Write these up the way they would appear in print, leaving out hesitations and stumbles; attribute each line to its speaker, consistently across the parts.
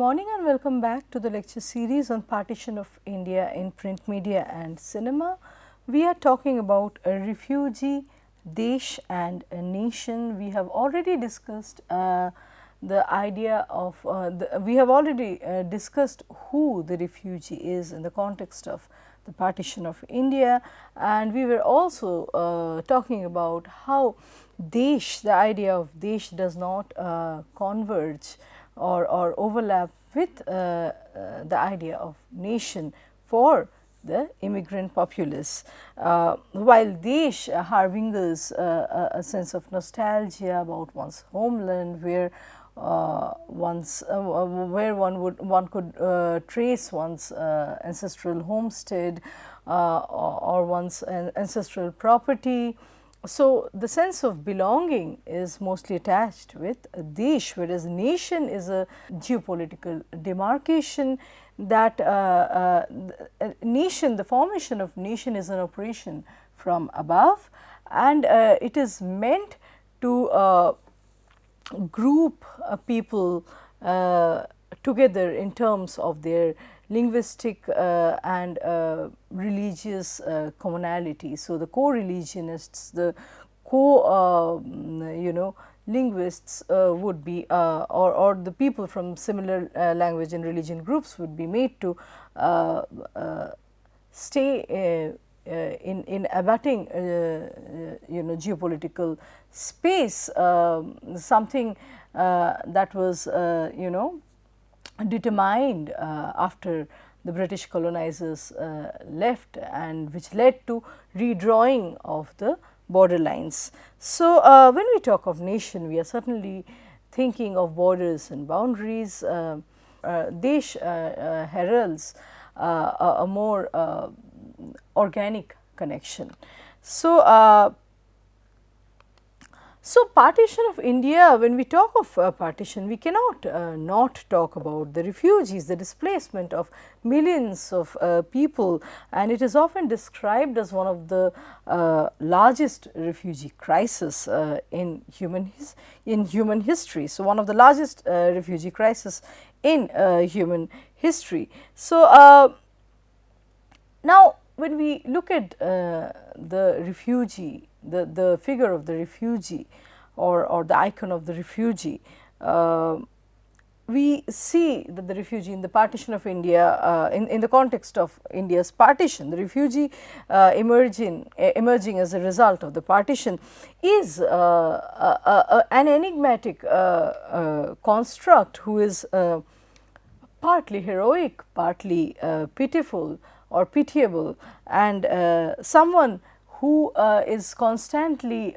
Speaker 1: morning and welcome back to the lecture series on Partition of India in Print Media and Cinema. We are talking about a refugee, Desh and a nation. We have already discussed the idea of, we have already discussed who the refugee is in the context of the partition of India, and we were also talking about how Desh, the idea of Desh does not converge or overlap with the idea of nation for the immigrant populace. While Desh harbingers a sense of nostalgia about one's homeland, where one could trace one's ancestral homestead or one's ancestral property. So, the sense of belonging is mostly attached with Desh, whereas nation is a geopolitical demarcation that nation, the formation of nation is an operation from above, and it is meant to group people together in terms of their linguistic and religious commonality. So, the co-religionists, the linguists would be or the people from similar language and religion groups would be made to stay in abutting geopolitical space, something that was determined after the British colonizers left, and which led to redrawing of the borderlines. So, when we talk of nation, we are certainly thinking of borders and boundaries. Desh heralds a more organic connection. So, partition of India, when we talk of partition, we cannot not talk about the refugees, the displacement of millions of people, and it is often described as one of the largest refugee crisis in human history. So, one of the largest refugee crisis in human history. So, now when we look at the refugee, the figure of the refugee or the icon of the refugee, we see that the refugee in the partition of India, in the context of India's partition, the refugee emerging as a result of the partition is an enigmatic construct who is partly heroic, partly pitiful or pitiable, and someone who is constantly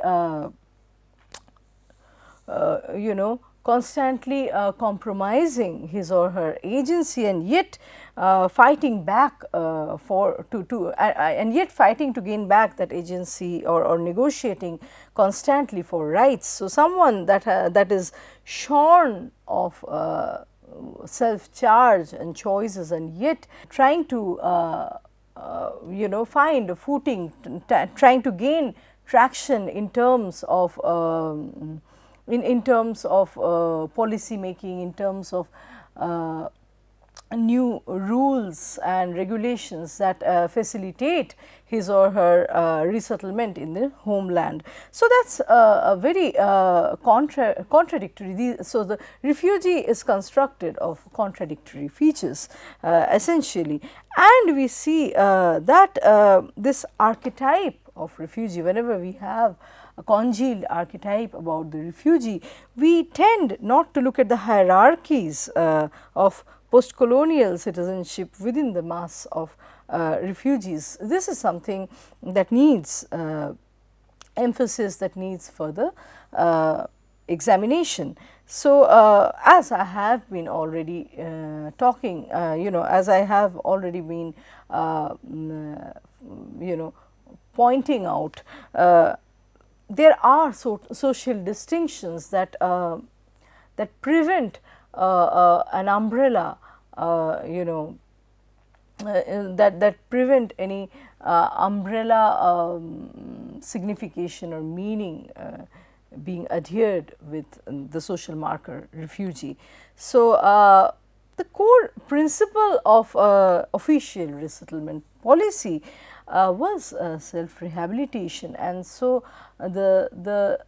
Speaker 1: compromising his or her agency, and yet fighting back and yet fighting to gain back that agency, or negotiating constantly for rights. So, someone that is shorn of self-charge and choices, and yet trying to find a footing, trying to gain traction in terms of policy making, in terms of new rules and regulations that facilitate his or her resettlement in the homeland. So, that is a very contradictory. So, the refugee is constructed of contradictory features essentially, and we see that this archetype of refugee, whenever we have a congealed archetype about the refugee, we tend not to look at the hierarchies of post-colonial citizenship within the mass of refugees. This is something that needs emphasis, that needs further examination. So, as I have been already talking, as I have already been pointing out, there are social distinctions that prevent an umbrella, that prevent any umbrella signification or meaning being adhered with the social marker refugee. So, the core principle of official resettlement policy was self-rehabilitation, and so the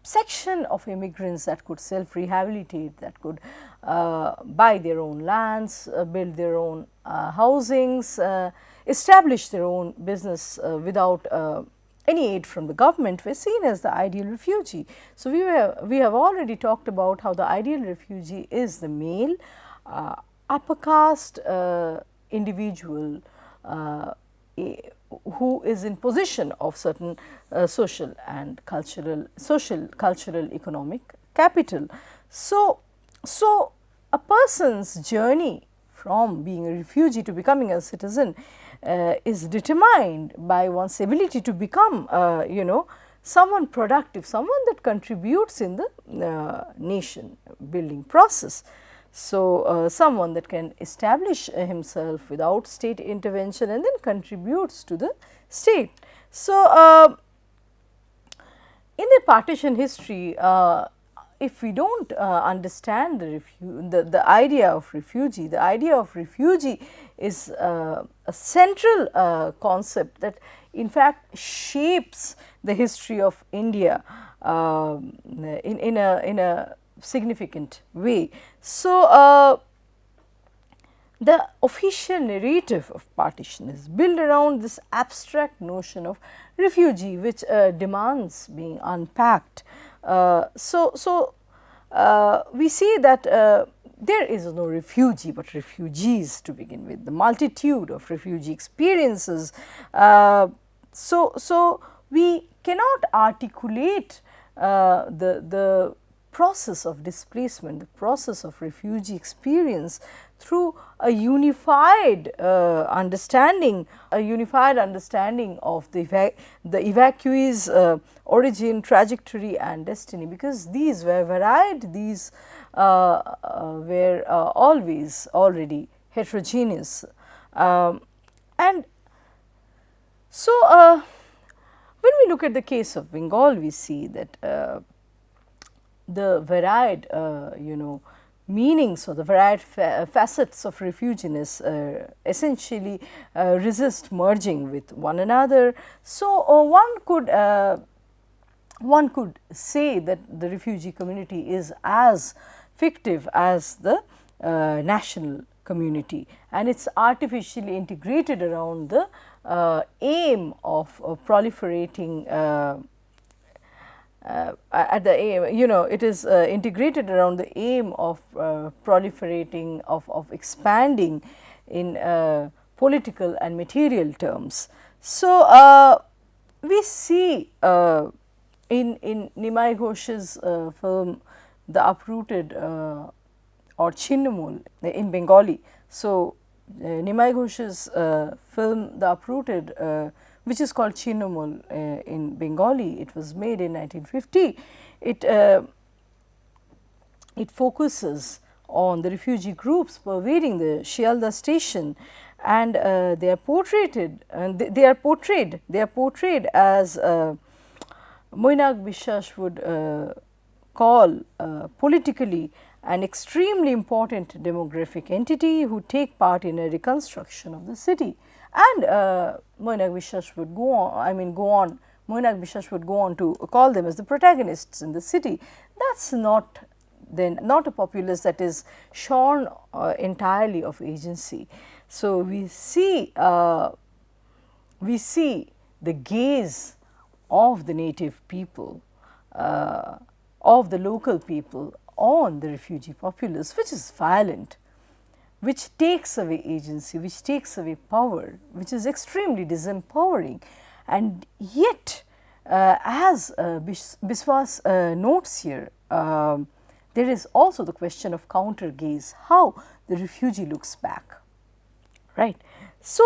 Speaker 1: section of immigrants that could self-rehabilitate, that could buy their own lands, build their own housings, establish their own business without any aid from the government, were seen as the ideal refugee. So, we have already talked about how the ideal refugee is the male upper caste individual who is in possession of certain social, cultural, economic capital. So, a person's journey from being a refugee to becoming a citizen is determined by one's ability to become, someone productive, someone that contributes in the nation building process. So, someone that can establish himself without state intervention and then contributes to the state. So, in the partition history, if we do not understand the idea of refugee, the idea of refugee is a central concept that in fact shapes the history of India in a significant way. So, the official narrative of partition is built around this abstract notion of refugee, which demands being unpacked. We see that there is no refugee, but refugees to begin with, the multitude of refugee experiences. So, we cannot articulate the process of displacement, the process of refugee experience through a unified understanding of the evacuees' origin, trajectory and destiny, because these were varied, these were always already heterogeneous. And so, when we look at the case of Bengal, we see that the varied meanings or the varied facets of refugee-ness essentially resist merging with one another. So, one could say that the refugee community is as fictive as the national community, and it is artificially integrated around the aim of proliferating at the aim, it is integrated around the aim of proliferating, of expanding in political and material terms. So, we see in Nimai Ghosh's film The Uprooted or Chinnamul in Bengali. So, Nimai Ghosh's film The Uprooted, which is called Chinnamul in Bengali, it was made in 1950. It focuses on the refugee groups pervading the Shialda station, and they are portrayed as Moinag Bishwas would call politically an extremely important demographic entity who take part in a reconstruction of the city. And Moinag Bishwas would Moinag Bishwas would go on to call them as the protagonists in the city. That is not a populace that is shorn entirely of agency. So, we see the gaze of the native people, of the local people on the refugee populace, which is violent, which takes away agency, which takes away power, which is extremely disempowering. And yet, as Bishwas notes here, there is also the question of counter gaze, how the refugee looks back, right. So,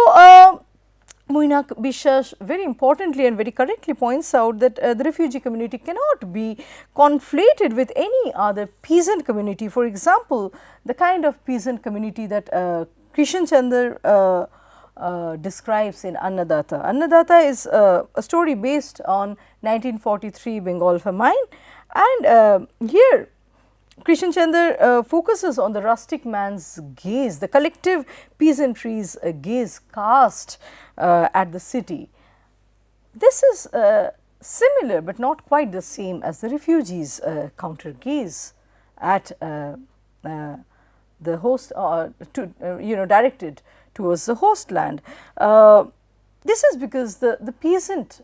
Speaker 1: Moinag Bishwas very importantly and very correctly points out that the refugee community cannot be conflated with any other peasant community. For example, the kind of peasant community that Krishan Chandra describes in Annadatta. Annadatta is a story based on 1943 Bengal famine, and here Krishan Chandra focuses on the rustic man's gaze, the collective peasantry's gaze cast at the city. This is similar but not quite the same as the refugees' counter gaze at the host, directed towards the host land. This is because the peasant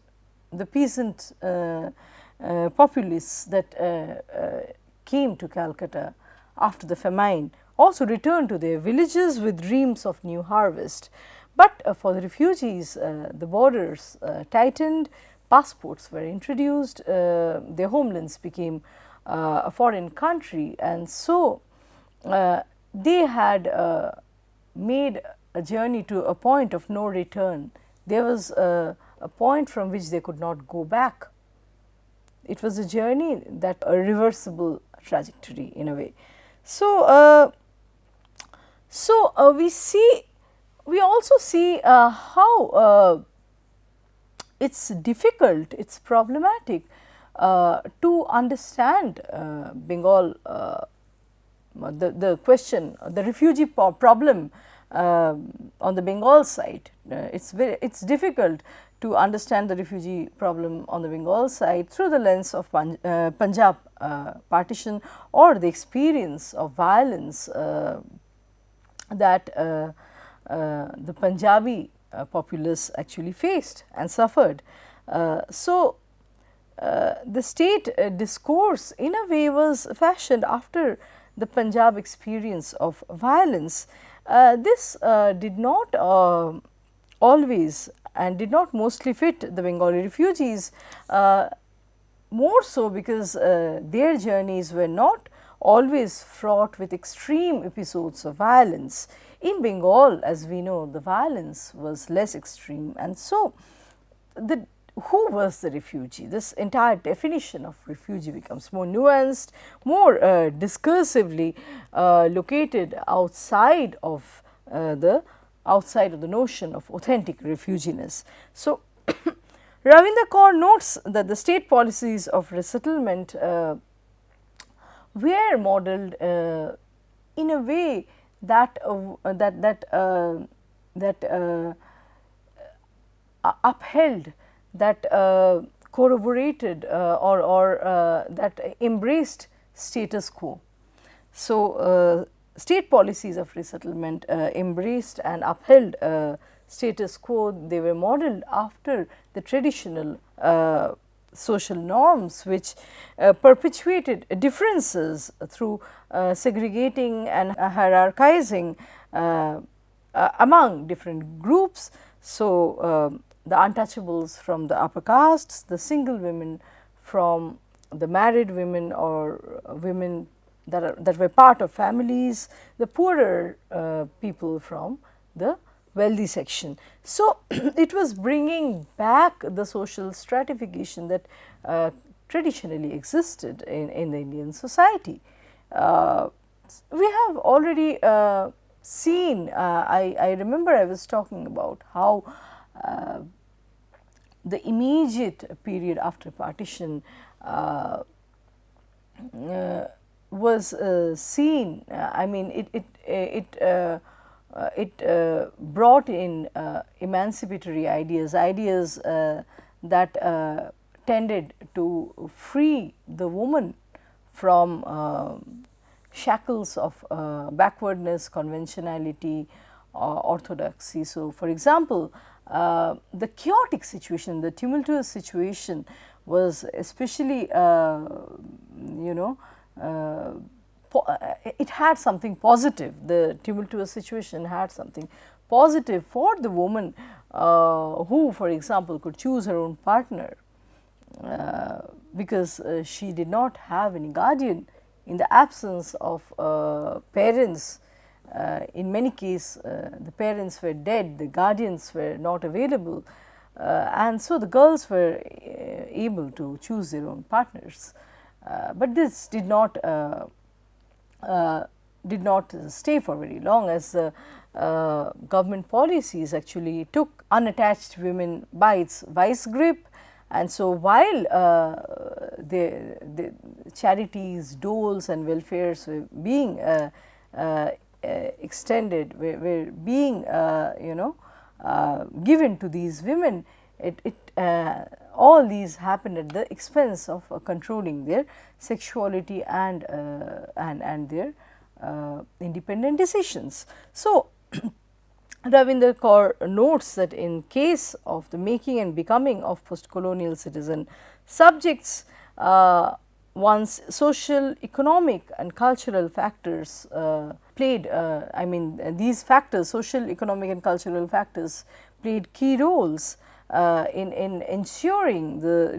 Speaker 1: populace that came to Calcutta after the famine also returned to their villages with dreams of new harvest. But for the refugees, the borders tightened, passports were introduced, their homelands became a foreign country, and so they had made a journey to a point of no return. There was a point from which they could not go back. It was a journey that a reversible trajectory in a way. So, we also see how it's difficult, it's problematic to understand Bengal, the question, the refugee problem on the Bengal side. It's difficult to understand the refugee problem on the Bengal side through the lens of Punjab partition or the experience of violence that the Punjabi populace actually faced and suffered. The state discourse in a way was fashioned after the Punjab experience of violence. This did not always and did not mostly fit the Bengali refugees, more so because their journeys were not always fraught with extreme episodes of violence. In Bengal, as we know, the violence was less extreme, and so who was the refugee? This entire definition of refugee becomes more nuanced, more discursively located outside of the notion of authentic refugee-ness. So, Ravinder Kaur notes that the state policies of resettlement were modelled in a way that upheld, that corroborated or that embraced status quo. So, state policies of resettlement embraced and upheld status quo. They were modelled after the traditional social norms which perpetuated differences through segregating and hierarchizing among different groups. So, the untouchables from the upper castes, the single women from the married women or women that were part of families, the poorer people from the wealthy section. So, it was bringing back the social stratification that traditionally existed in the Indian society. We have already seen, I remember I was talking about how the immediate period after partition was seen. I mean, it brought in emancipatory ideas that tended to free the woman from shackles of backwardness, conventionality, orthodoxy. So, for example, the chaotic situation, the tumultuous situation was especially, it had something positive. The tumultuous situation had something positive for the woman who, for example, could choose her own partner because she did not have any guardian. In the absence of parents, in many cases the parents were dead, the guardians were not available, and so the girls were able to choose their own partners. But this did not stay for very long, as the government policies actually took unattached women by its vice grip. And so, while the charities, doles and welfares were being extended, were being given to these women, all these happened at the expense of controlling their sexuality and their independent decisions. So, Ravinder Kaur notes that in case of the making and becoming of post-colonial citizen subjects, one's social, economic and cultural factors played, these factors, social, economic and cultural factors played key roles in ensuring the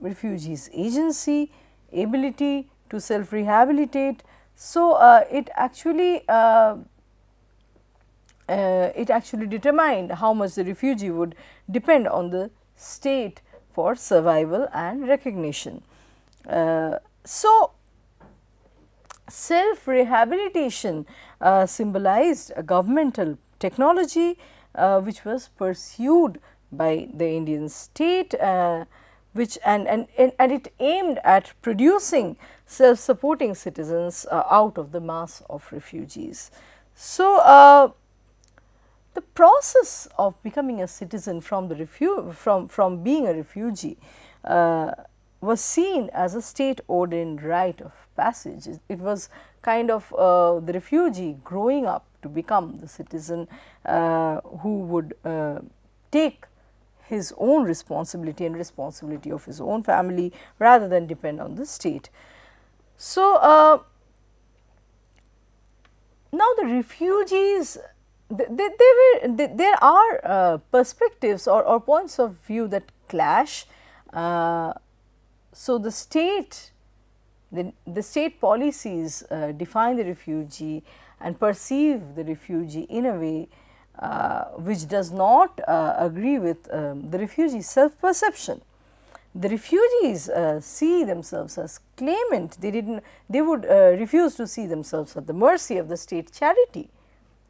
Speaker 1: refugees' agency, ability to self-rehabilitate. So, it actually determined how much the refugee would depend on the state for survival and recognition. So, self-rehabilitation symbolized a governmental technology which was pursued by the Indian state, which and it aimed at producing self-supporting citizens out of the mass of refugees. So, the process of becoming a citizen from being a refugee was seen as a state ordained rite of passage. It was kind of the refugee growing up to become the citizen who would take his own responsibility and responsibility of his own family rather than depend on the state. So, now the refugees, there are perspectives or points of view that clash. So, the state policies define the refugee and perceive the refugee in a way which does not agree with the refugee's self-perception. The refugees see themselves as claimant. They would refuse to see themselves at the mercy of the state charity,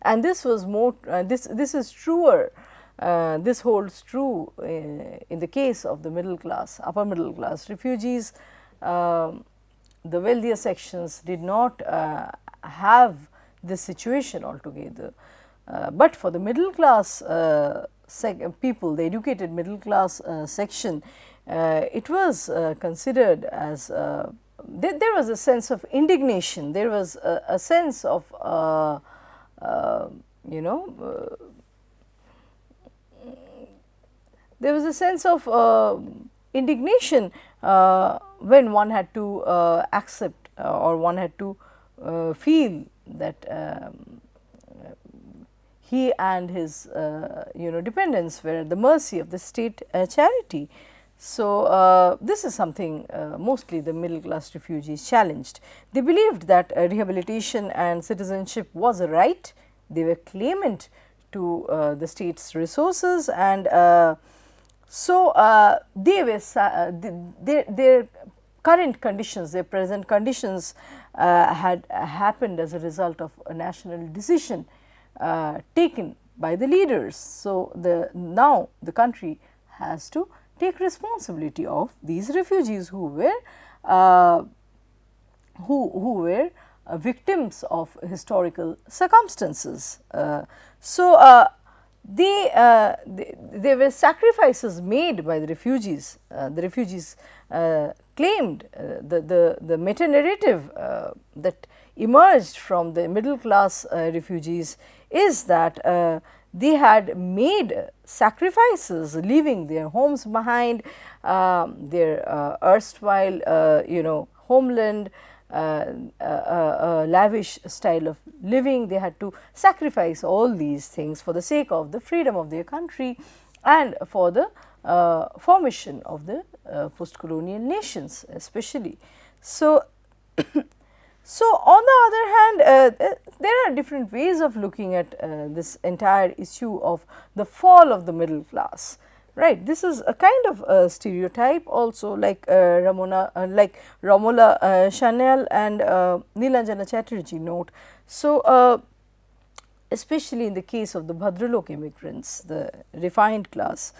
Speaker 1: and this was more. This is truer. This holds true in the case of the middle class, upper middle class refugees. The wealthier sections did not have this situation altogether, but for the middle class people, the educated middle class section, it was considered as there was a sense of indignation. There was a sense of there was a sense of indignation when one had to accept or one had to feel that he and his dependents were at the mercy of the state charity. So, this is something mostly the middle class refugees challenged. They believed that rehabilitation and citizenship was a right. They were claimant to the state's resources, and so they were their current conditions, their present conditions had happened as a result of a national decision taken by the leaders. So, now the country has to take responsibility of these refugees who were victims of historical circumstances. So, there were sacrifices made by the refugees. The refugees claimed the meta-narrative that emerged from the middle class refugees is that they had made sacrifices, leaving their homes behind, their erstwhile homeland, a lavish style of living. They had to sacrifice all these things for the sake of the freedom of their country and for the formation of the post-colonial nations especially. So, so on the other hand, there are different ways of looking at this entire issue of the fall of the middle class. Right, this is a kind of a stereotype also, like Romola Chanel and Nilanjana Chatterjee note. So, especially in the case of the Bhadralok immigrants, the refined class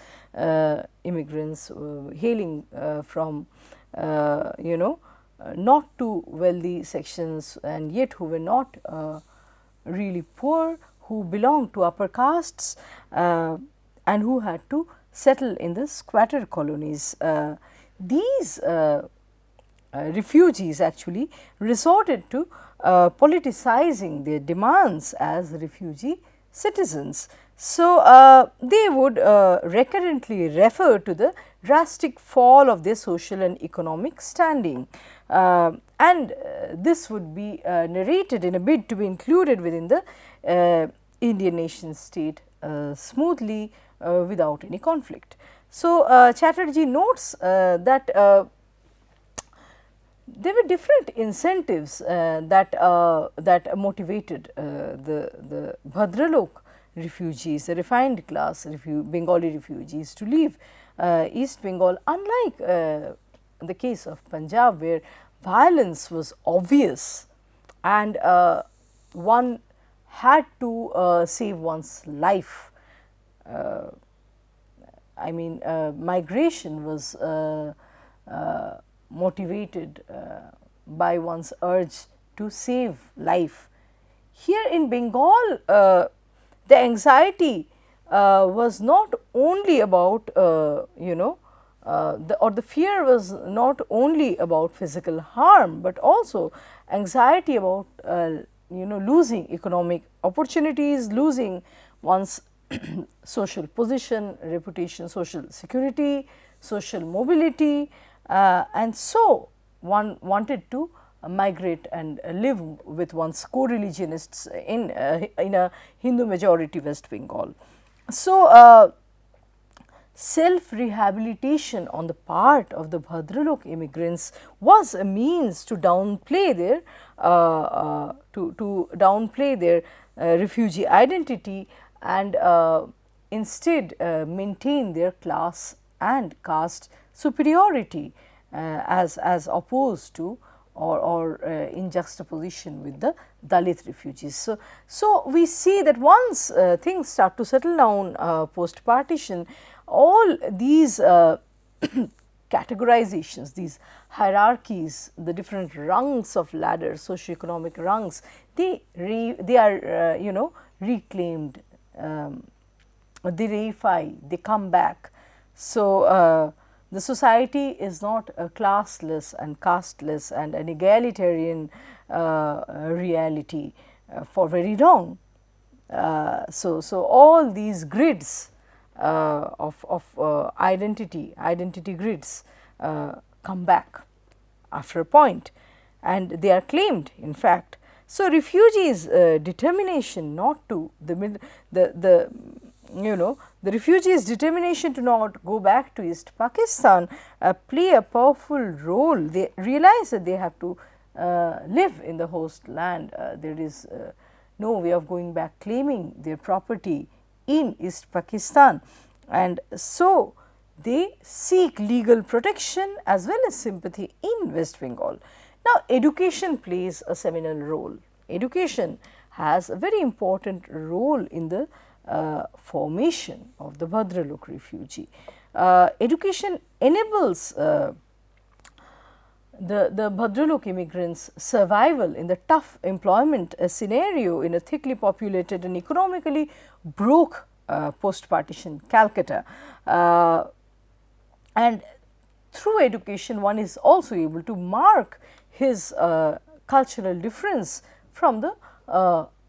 Speaker 1: immigrants hailing from not too wealthy sections, and yet who were not really poor, who belonged to upper castes and who had to settle in the squatter colonies. These refugees actually resorted to politicizing their demands as refugee citizens. So, they would recurrently refer to the drastic fall of their social and economic standing, and this would be narrated in a bid to be included within the Indian nation state smoothly without any conflict. So, Chatterjee notes that there were different incentives that motivated the Bhadralok refugees, the refined class Bengali refugees, to leave East Bengal, unlike the case of Punjab, where violence was obvious and one had to save one's life. I mean, migration was motivated by one's urge to save life. Here in Bengal, the anxiety was not only about the fear was not only about physical harm, but also anxiety about losing economic opportunities, losing one's social position, reputation, social security, social mobility, and so one wanted to migrate and live with one's co-religionists in a Hindu majority West Bengal. So, self-rehabilitation on the part of the Bhadralok immigrants was a means to downplay their refugee identity and instead maintain their class and caste superiority as opposed to or in juxtaposition with the Dalit refugees. So, we see that once things start to settle down post partition, all these categorizations, these hierarchies, the different rungs of ladder, socioeconomic rungs, they are reclaimed, they reify, they come back. So, the society is not a classless and casteless and an egalitarian reality for very long. So, all these grids of identity grids come back after a point, and they are claimed, in fact. So, refugees determination not to the refugees determination to not go back to East Pakistan play a powerful role. They realize that they have to live in the host land. There is no way of going back claiming their property in East Pakistan, and so they seek legal protection as well as sympathy in West Bengal. Now, education plays a seminal role. Education has a very important role in the formation of the Bhadralok refugee. Education enables the Bhadralok immigrants' survival in the tough employment scenario in a thickly populated and economically broke post-partition Calcutta. And through education, one is also able to mark his cultural difference from the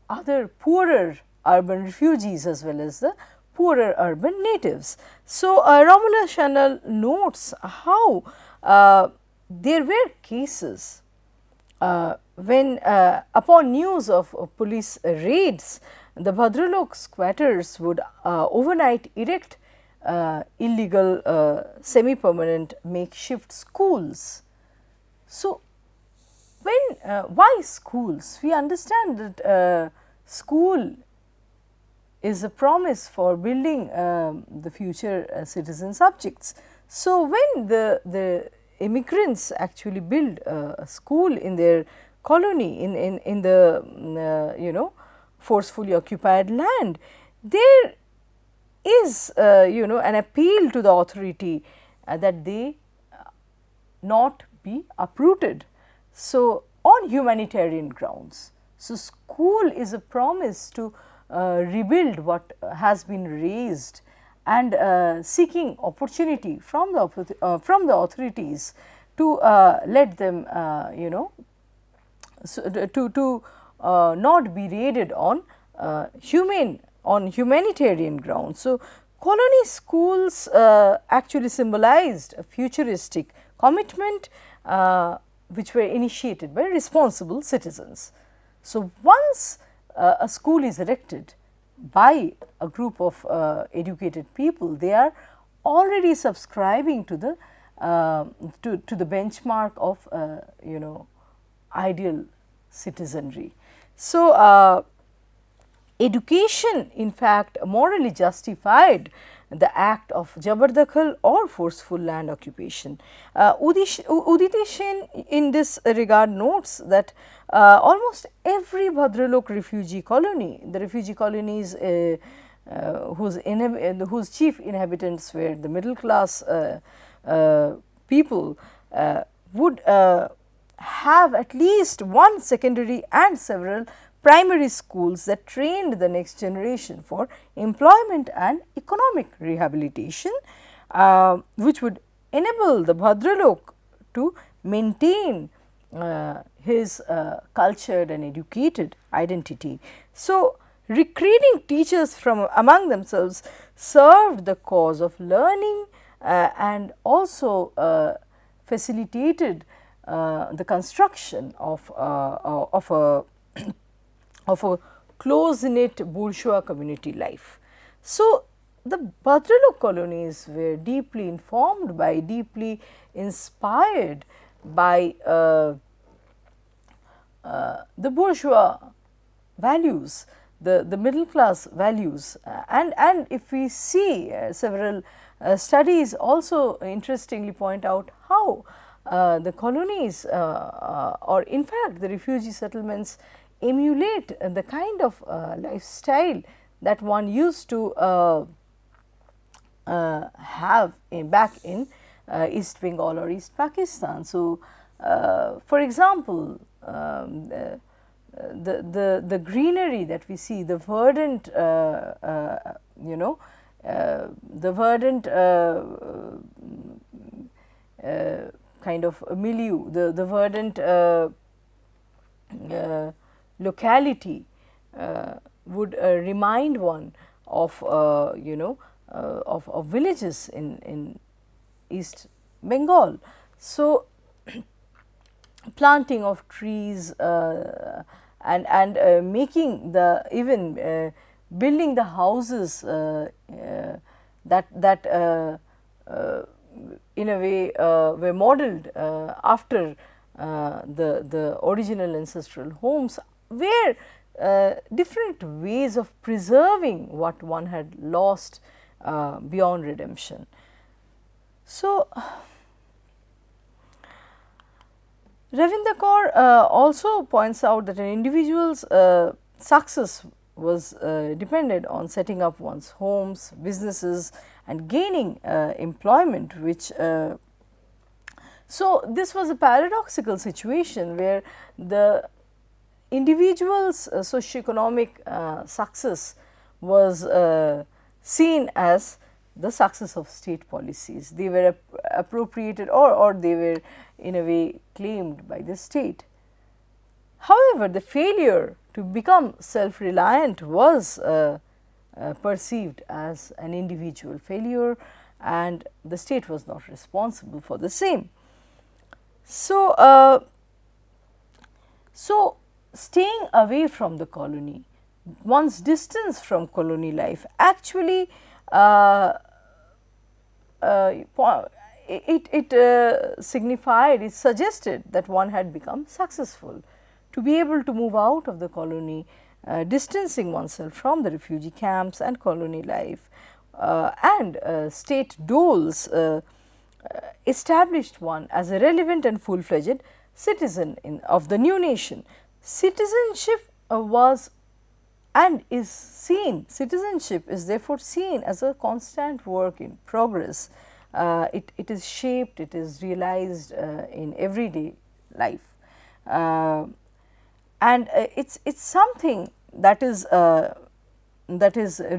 Speaker 1: other poorer urban refugees as well as the poorer urban natives. So, Romula Chanel notes how there were cases when upon news of police raids, the Bhadralok squatters would overnight erect illegal semi-permanent makeshift schools. So, when why schools? We understand that school is a promise for building the future citizen subjects. So, when the immigrants actually build a school in their colony in the forcefully occupied land, there is an appeal to the authority that they not be uprooted. So, on humanitarian grounds. So, school is a promise to rebuild what has been razed, and seeking opportunity from the authorities to let them to not be raided on humanitarian grounds. So, colony schools actually symbolized a futuristic commitment which were initiated by responsible citizens. So, once a school is erected by a group of educated people, they are already subscribing to the benchmark of ideal citizenry. So, education in fact morally justified the act of Jabardakhal or forceful land occupation. Udit Sen in this regard notes that almost every Bhadralok refugee colony, the refugee colonies whose chief inhabitants were the middle class people, would have at least one secondary and several primary schools that trained the next generation for employment and economic rehabilitation, which would enable the Bhadralok to maintain his cultured and educated identity. So, recruiting teachers from among themselves served the cause of learning and also facilitated the construction of a close-knit bourgeois community life. So, the Bhadralok colonies were deeply informed by, deeply inspired by the bourgeois values, the middle class values, and if we see several studies also interestingly point out how the colonies or in fact the refugee settlements emulate the kind of lifestyle that one used to have back in East Bengal or East Pakistan. So, for example, the greenery that we see, the verdant, the verdant kind of milieu, the verdant locality would remind one of of villages in East Bengal. So, planting of trees and making the even building the houses that in a way were modeled after the original ancestral homes, were different ways of preserving what one had lost beyond redemption. So, Ravinder Kaur also points out that an individual's success was depended on setting up one's homes, businesses and gaining employment, which so this was a paradoxical situation where the individual's socioeconomic success was seen as the success of state policies. They were appropriated or they were in a way claimed by the state. However, the failure to become self-reliant was perceived as an individual failure, and the state was not responsible for the same. So, staying away from the colony, one's distance from colony life actually signified, it suggested that one had become successful. To be able to move out of the colony, distancing oneself from the refugee camps and colony life and state doles established one as a relevant and full-fledged citizen of the new nation. Citizenship was and is seen, citizenship is therefore seen as a constant work in progress. It is shaped, it is realized in everyday life, and it's something that is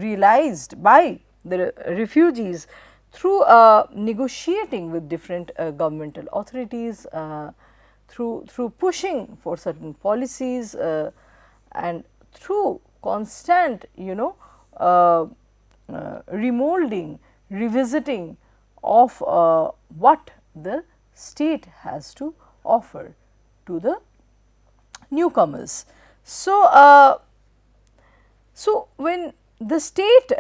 Speaker 1: realized by the refugees through negotiating with different governmental authorities, through pushing for certain policies, and through constant remolding, revisiting of what the state has to offer to the newcomers. So, so when the state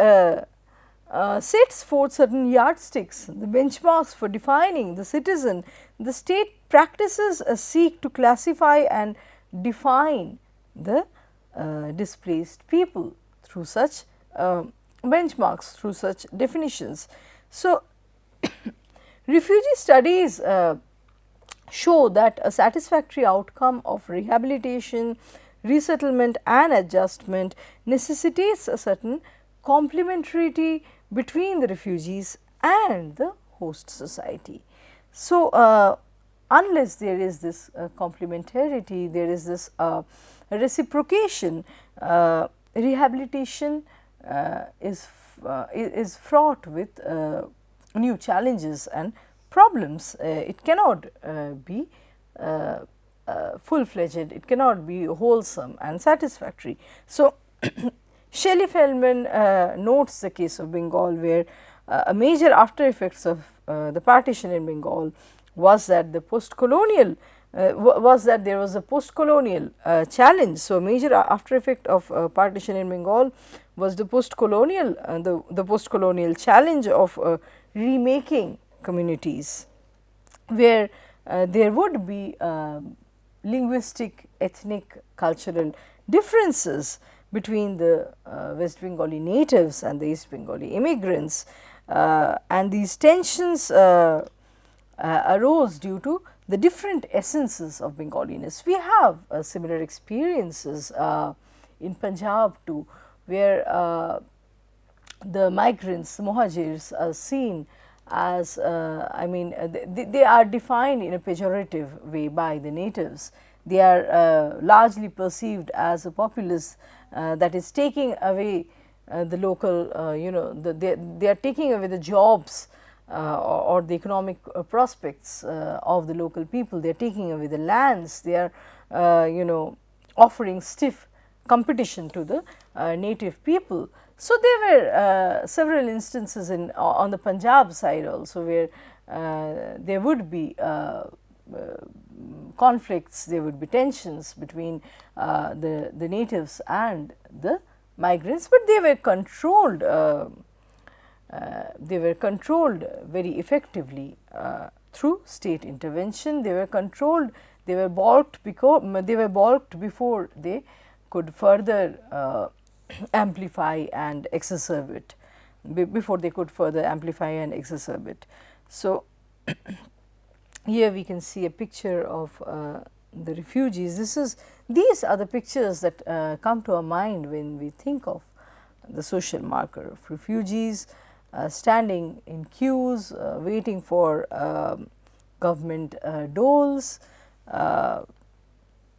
Speaker 1: sets forth certain yardsticks, the benchmarks for defining the citizen, the state practices seek to classify and define the displaced people through such benchmarks, through such definitions. So, refugee studies show that a satisfactory outcome of rehabilitation, resettlement and adjustment necessitates a certain complementarity between the refugees and the host society. So, unless there is this complementarity, there is this reciprocation, rehabilitation is fraught with new challenges and problems. It cannot be full-fledged, it cannot be wholesome and satisfactory. So, Shelley Feldman notes the case of Bengal, where a major after effects of the partition in Bengal was that the post-colonial was that there was a post-colonial challenge. So, a major after effect of partition in Bengal was the post-colonial the post-colonial challenge of remaking communities, where there would be linguistic, ethnic, cultural differences between the West Bengali natives and the East Bengali immigrants, and these tensions arose due to the different essences of Bengaliness. We have similar experiences in Punjab too, where the migrants, the Muhajirs, are seen as they are defined in a pejorative way by the natives. They are largely perceived as a populace that is taking away the local, they are taking away the jobs or the economic prospects of the local people. They are taking away the lands. They are, offering stiff competition to the native people. So, there were several instances on the Punjab side also, where there would be conflicts, there would be tensions between the natives and the migrants, but they were controlled. They were controlled very effectively through state intervention. They were controlled. They were balked before they could further amplify and exacerbate. Before they could further amplify and exacerbate. So, here we can see a picture of the refugees. These are the pictures that come to our mind when we think of the social marker of refugees standing in queues, waiting for government doles,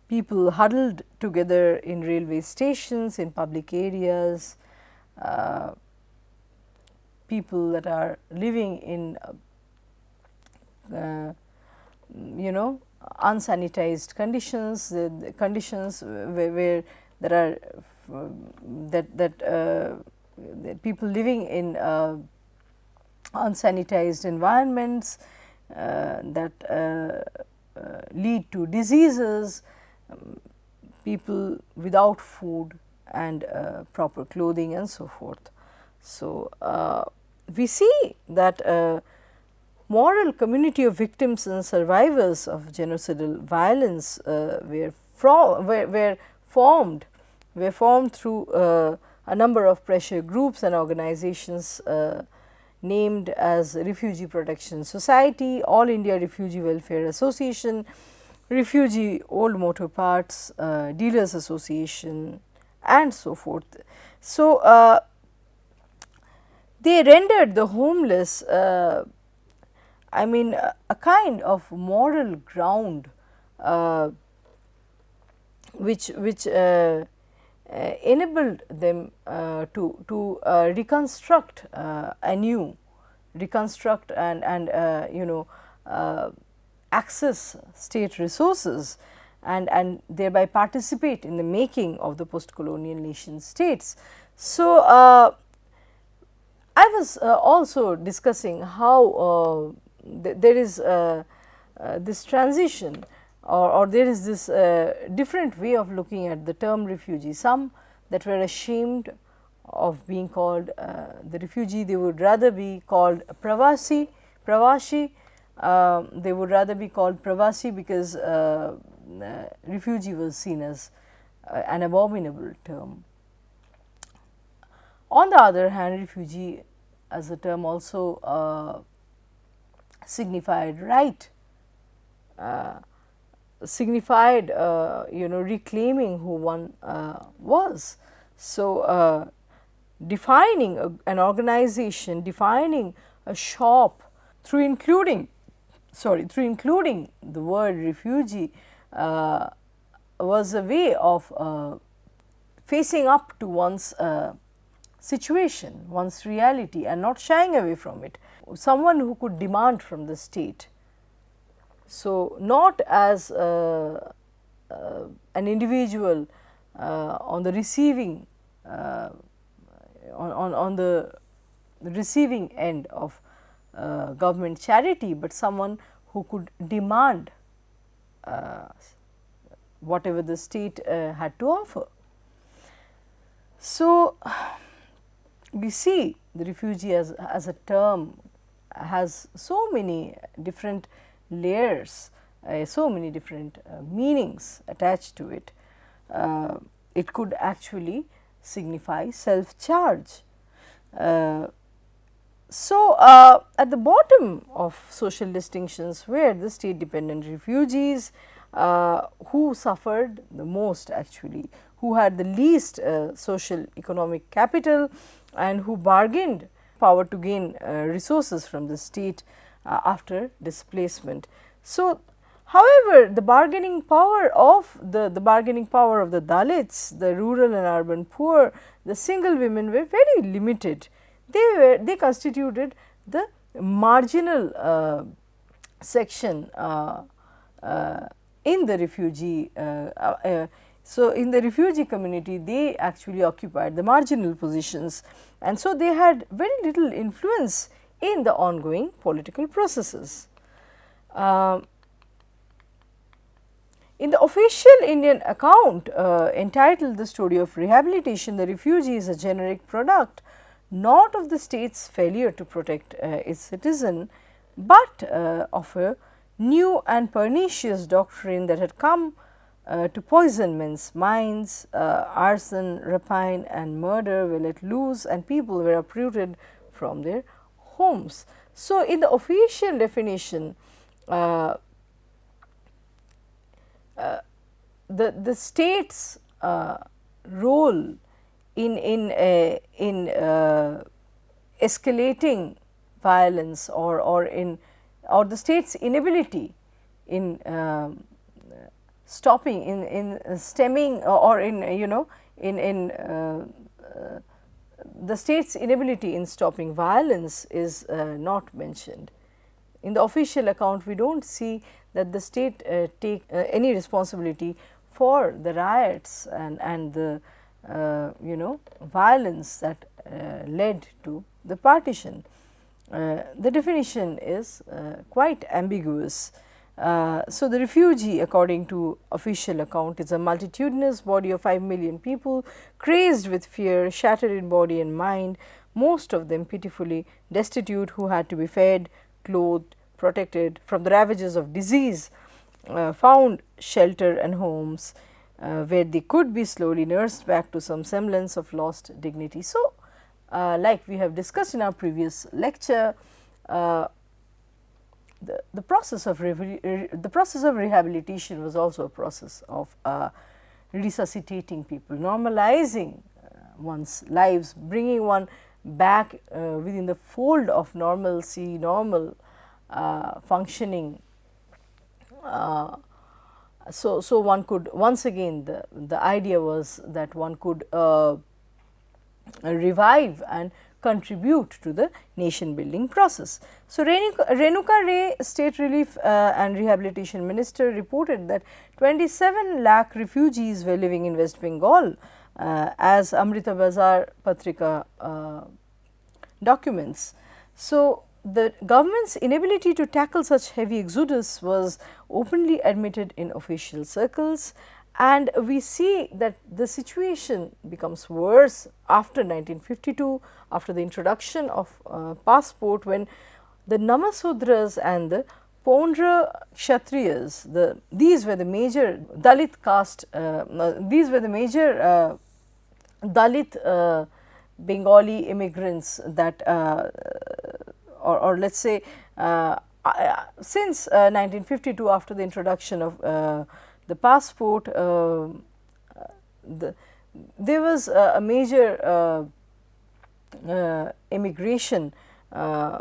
Speaker 1: people huddled together in railway stations, in public areas, people that are living in unsanitized conditions, the conditions where there are people living in unsanitized environments that lead to diseases, people without food and proper clothing and so forth. So, we see that moral community of victims and survivors of genocidal violence were formed through a number of pressure groups and organizations named as Refugee Protection Society, All India Refugee Welfare Association, Refugee Old Motor Parts Dealers Association and so forth. So, they rendered the homeless, I mean, a kind of moral ground which enabled them to reconstruct anew, reconstruct and access state resources and thereby participate in the making of the post-colonial nation states. So, I was also discussing how there is this transition or there is this different way of looking at the term refugee. Some that were ashamed of being called the refugee, they would rather be called Pravasi, they would rather be called Pravasi because refugee was seen as an abominable term. On the other hand, refugee as a term also signified right, signified reclaiming who one was. So, defining an organization, defining a shop through including the word refugee was a way of facing up to one's situation, one's reality, and not shying away from it. Someone who could demand from the state. So, not as an individual on the receiving on the receiving end of government charity, but someone who could demand whatever the state had to offer. So, we see the refugee as a term has so many different layers, so many different meanings attached to it. It could actually signify self-charge. So, at the bottom of social distinctions were the state dependent refugees who suffered the most actually, who had the least social economic capital and who bargained power to gain resources from the state after displacement. So, however, the bargaining power of the Dalits, the rural and urban poor, the single women were very limited. They constituted the marginal section in the refugee. So, in the refugee community, they actually occupied the marginal positions, and so they had very little influence in the ongoing political processes. In the official Indian account entitled The Story of Rehabilitation, the refugee is a generic product not of the state's failure to protect its citizen, but of a new and pernicious doctrine that had come to poison men's minds. Arson, rapine and murder were let loose and people were uprooted from their homes. So, in the official definition, the state's role in escalating violence or the state's inability in stopping in stemming or in the state's inability in stopping violence is not mentioned. In the official account, we do not see that the state take any responsibility for the riots and the violence that led to the partition. The definition is quite ambiguous. So, the refugee, according to official account, is a multitudinous body of 5 million people crazed with fear, shattered in body and mind, most of them pitifully destitute, who had to be fed, clothed, protected from the ravages of disease, found shelter and homes where they could be slowly nursed back to some semblance of lost dignity. So, like we have discussed in our previous lecture, the process of rehabilitation was also a process of resuscitating people, normalizing one's lives, bringing one back within the fold of normalcy, normal functioning. So one could, once again, the idea was that one could revive and contribute to the nation building process. So, Renuka Ray, State Relief and Rehabilitation Minister, reported that 27 lakh refugees were living in West Bengal, as Amrita Bazar Patrika documents. So, the government's inability to tackle such heavy exodus was openly admitted in official circles, and we see that the situation becomes worse after 1952, after the introduction of passport, when the Namasudras and the Pondra Kshatriyas, these were the major Dalit caste, these were the major Dalit Bengali immigrants that or let us say since 1952, after the introduction of the passport, there was a major immigration, of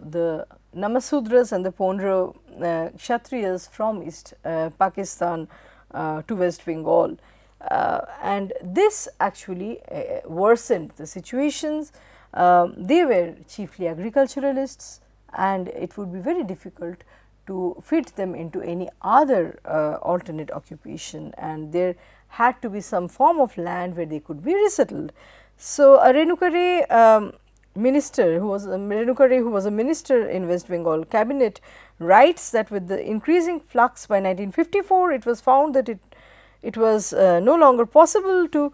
Speaker 1: the Namasudras and the Pondra Kshatriyas from East Pakistan to West Bengal. And this actually worsened the situations. They were chiefly agriculturalists, and it would be very difficult to fit them into any other alternate occupation, and there had to be some form of land where they could be resettled. So, Renuka Ray minister, who was a minister in West Bengal cabinet, writes that with the increasing flux by 1954, it was found that it was no longer possible to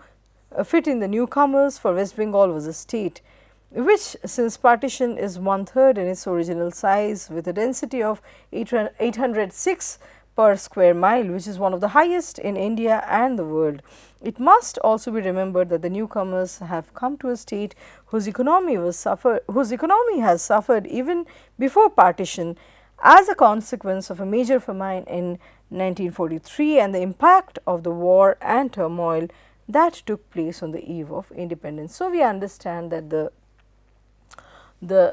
Speaker 1: fit in the newcomers, for West Bengal was a state which, since partition, is 1/3 in its original size, with a density of 806 per square mile, which is one of the highest in India and the world. It must also be remembered that the newcomers have come to a state whose economy has suffered even before partition, as a consequence of a major famine in 1943 and the impact of the war and turmoil that took place on the eve of independence. So, we understand that the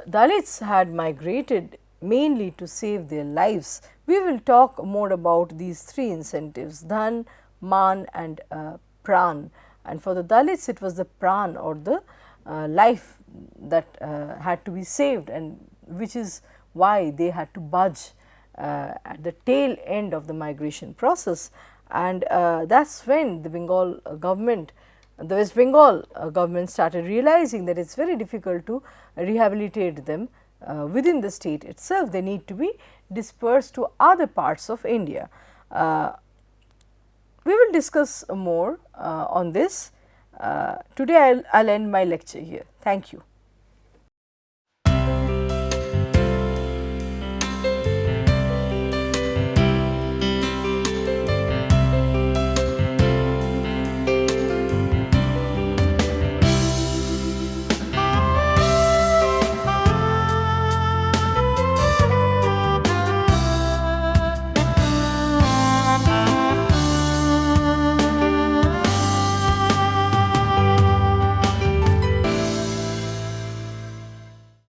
Speaker 1: Dalits had migrated mainly to save their lives. We will talk more about these three incentives, Dhan, Man and Pran, and for the Dalits it was the Pran, or the life, that had to be saved, and which is why they had to budge at the tail end of the migration process. And that is when the Bengal government, the West Bengal government, started realizing that it is very difficult to rehabilitate them within the state itself. They need to be dispersed to other parts of India. We will discuss more on this. Today I will end my lecture here. Thank you.